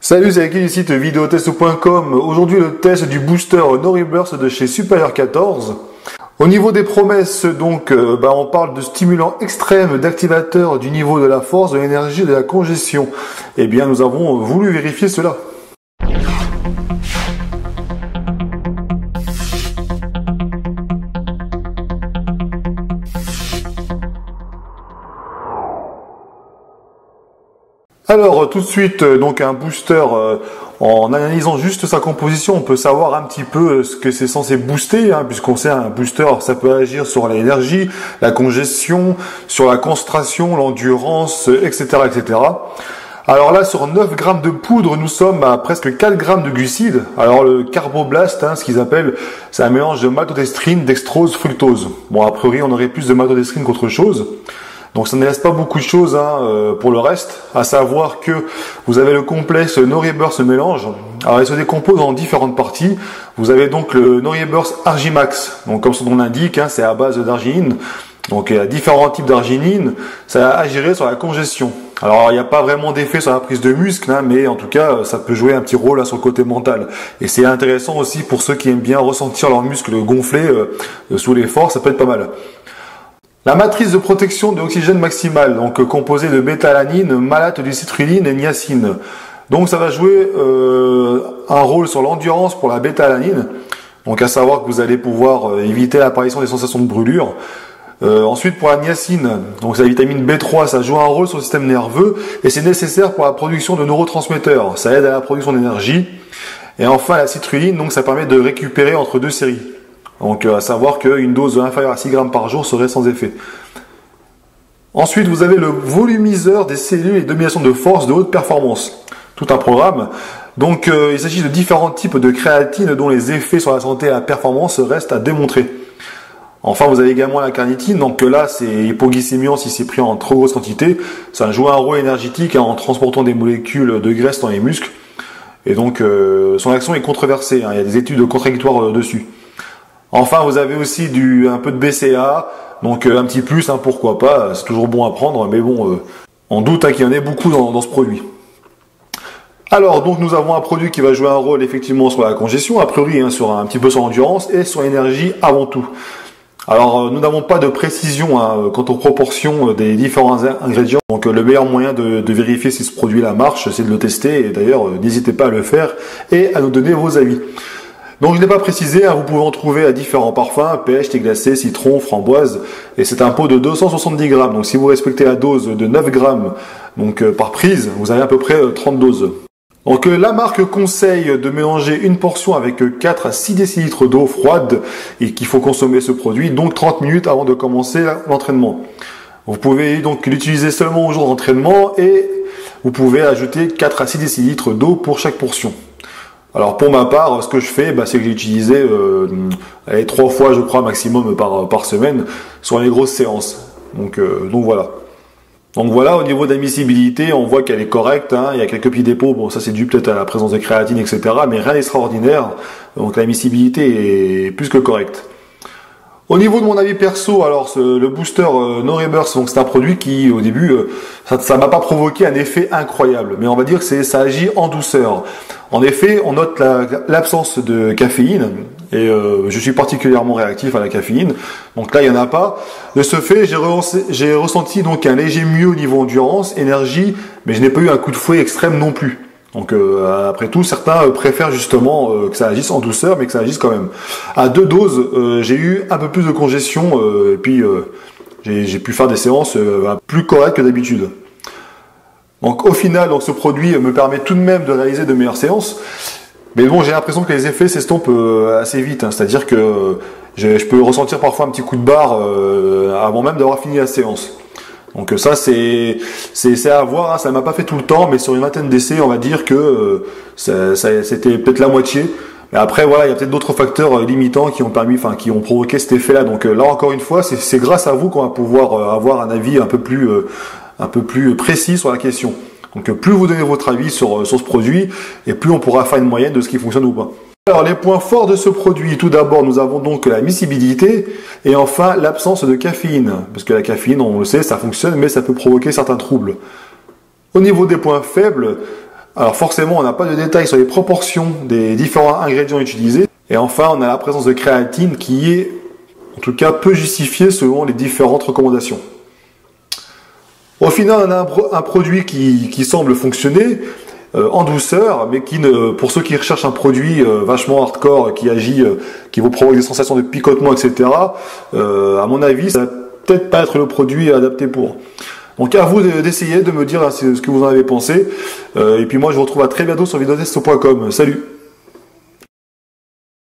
Salut, c'est Aki du site videotest.com. Aujourd'hui, le test du booster Noriburst de chez Superior 14. Au niveau des promesses, donc, on parle de stimulants extrêmes, d'activateurs du niveau de la force, de l'énergie et de la congestion. Eh bien, nous avons voulu vérifier cela. Alors tout de suite, donc un booster, en analysant juste sa composition, on peut savoir un petit peu ce que c'est censé booster, puisqu'on sait un booster, ça peut agir sur l'énergie, la congestion, sur la concentration, l'endurance, etc., etc. Alors là, sur 9 grammes de poudre, nous sommes à presque 4 grammes de glucides. Alors le Carboblast, ce qu'ils appellent, c'est un mélange de maltodextrine, dextrose, fructose. Bon, a priori, on aurait plus de maltodextrine qu'autre chose. Donc ça ne laisse pas beaucoup de choses pour le reste, à savoir que vous avez le complexe Noriburst mélange. Alors il se décompose en différentes parties. Vous avez donc le Noriburst Argimax, donc comme son nom l'indique, c'est à base d'arginine. Donc il y a différents types d'arginine, ça agirait sur la congestion. Alors il n'y a pas vraiment d'effet sur la prise de muscle, mais en tout cas ça peut jouer un petit rôle sur le côté mental. Et c'est intéressant aussi pour ceux qui aiment bien ressentir leurs muscles gonfler sous l'effort, ça peut être pas mal. La matrice de protection de l'oxygène maximal, donc composée de bêta-alanine, malate de citrulline et niacine. Donc ça va jouer un rôle sur l'endurance pour la bêta-alanine. Donc à savoir que vous allez pouvoir éviter l'apparition des sensations de brûlure. Ensuite pour la niacine, donc c'est la vitamine B3, ça joue un rôle sur le système nerveux et c'est nécessaire pour la production de neurotransmetteurs. Ça aide à la production d'énergie. Et enfin la citrulline, donc ça permet de récupérer entre deux séries. Donc à savoir qu'une dose inférieure à 6 grammes par jour serait sans effet. Ensuite, vous avez le volumiseur des cellules et domination de force de haute performance. Tout un programme. Donc il s'agit de différents types de créatine dont les effets sur la santé et la performance restent à démontrer. Enfin, vous avez également la carnitine. Donc là, c'est hypoglycémiant si c'est pris en trop grosse quantité. Ça joue un rôle énergétique en transportant des molécules de graisse dans les muscles. Et donc son action est controversée. Il y a des études contradictoires dessus. Enfin, vous avez aussi un peu de BCA, donc un petit plus, pourquoi pas, c'est toujours bon à prendre, mais bon, on doute qu'il y en ait beaucoup dans ce produit. Alors, donc nous avons un produit qui va jouer un rôle effectivement sur la congestion, a priori, sur un petit peu sur l'endurance et sur l'énergie avant tout. Alors, nous n'avons pas de précision quant aux proportions des différents ingrédients, donc le meilleur moyen de vérifier si ce produit-là marche, c'est de le tester, et d'ailleurs, n'hésitez pas à le faire et à nous donner vos avis. Donc je n'ai pas précisé, vous pouvez en trouver à différents parfums, pêche, thé glacé, citron, framboise, et c'est un pot de 270 grammes. Donc si vous respectez la dose de 9 grammes par prise, vous avez à peu près 30 doses. Donc la marque conseille de mélanger une portion avec 4 à 6 décilitres d'eau froide et qu'il faut consommer ce produit, donc 30 minutes avant de commencer l'entraînement. Vous pouvez donc l'utiliser seulement au jour d'entraînement et vous pouvez ajouter 4 à 6 décilitres d'eau pour chaque portion. Alors pour ma part, ce que je fais, c'est que j'ai utilisé 3 fois, je crois, maximum par semaine sur les grosses séances. Donc voilà. Donc voilà, au niveau d'admissibilité, on voit qu'elle est correcte. Il y a quelques petits dépôts. Bon, ça c'est dû peut-être à la présence de créatine, etc. Mais rien d'extraordinaire. Donc l'admissibilité est plus que correcte. Au niveau de mon avis perso, alors le booster Noriburst, donc c'est un produit qui au début ça m'a pas provoqué un effet incroyable, mais on va dire que ça agit en douceur. En effet, on note l'absence de caféine et je suis particulièrement réactif à la caféine. Donc là, il y en a pas. De ce fait, j'ai ressenti donc un léger mieux au niveau endurance, énergie, mais je n'ai pas eu un coup de fouet extrême non plus. Donc après tout, certains préfèrent justement que ça agisse en douceur, mais que ça agisse quand même. À 2 doses, j'ai eu un peu plus de congestion, et puis j'ai pu faire des séances plus correctes que d'habitude. Donc au final, ce produit me permet tout de même de réaliser de meilleures séances. Mais bon, j'ai l'impression que les effets s'estompent assez vite. C'est-à-dire que je peux ressentir parfois un petit coup de barre avant même d'avoir fini la séance. Donc ça c'est à voir, ça m'a pas fait tout le temps, mais sur une vingtaine d'essais, on va dire que c'était peut-être la moitié. Mais après voilà, il y a peut-être d'autres facteurs limitants qui ont provoqué cet effet-là. Donc là encore une fois, c'est grâce à vous qu'on va pouvoir avoir un avis un peu plus précis sur la question. Donc plus vous donnez votre avis sur ce produit, et plus on pourra faire une moyenne de ce qui fonctionne ou pas. Alors les points forts de ce produit, tout d'abord nous avons donc la miscibilité et enfin l'absence de caféine, parce que la caféine on le sait ça fonctionne mais ça peut provoquer certains troubles. Au niveau des points faibles, Alors forcément, on n'a pas de détails sur les proportions des différents ingrédients utilisés. Et enfin, on a la présence de créatine qui est, en tout cas, peu justifiée selon les différentes recommandations. Au final, on a un produit qui semble fonctionner en douceur, mais pour ceux qui recherchent un produit vachement hardcore, qui agit, qui vous provoque des sensations de picotement, etc., à mon avis, ça va peut-être pas être le produit adapté pour. Donc à vous d'essayer de me dire ce que vous en avez pensé. Et puis moi, je vous retrouve à très bientôt sur videotest.com. Salut!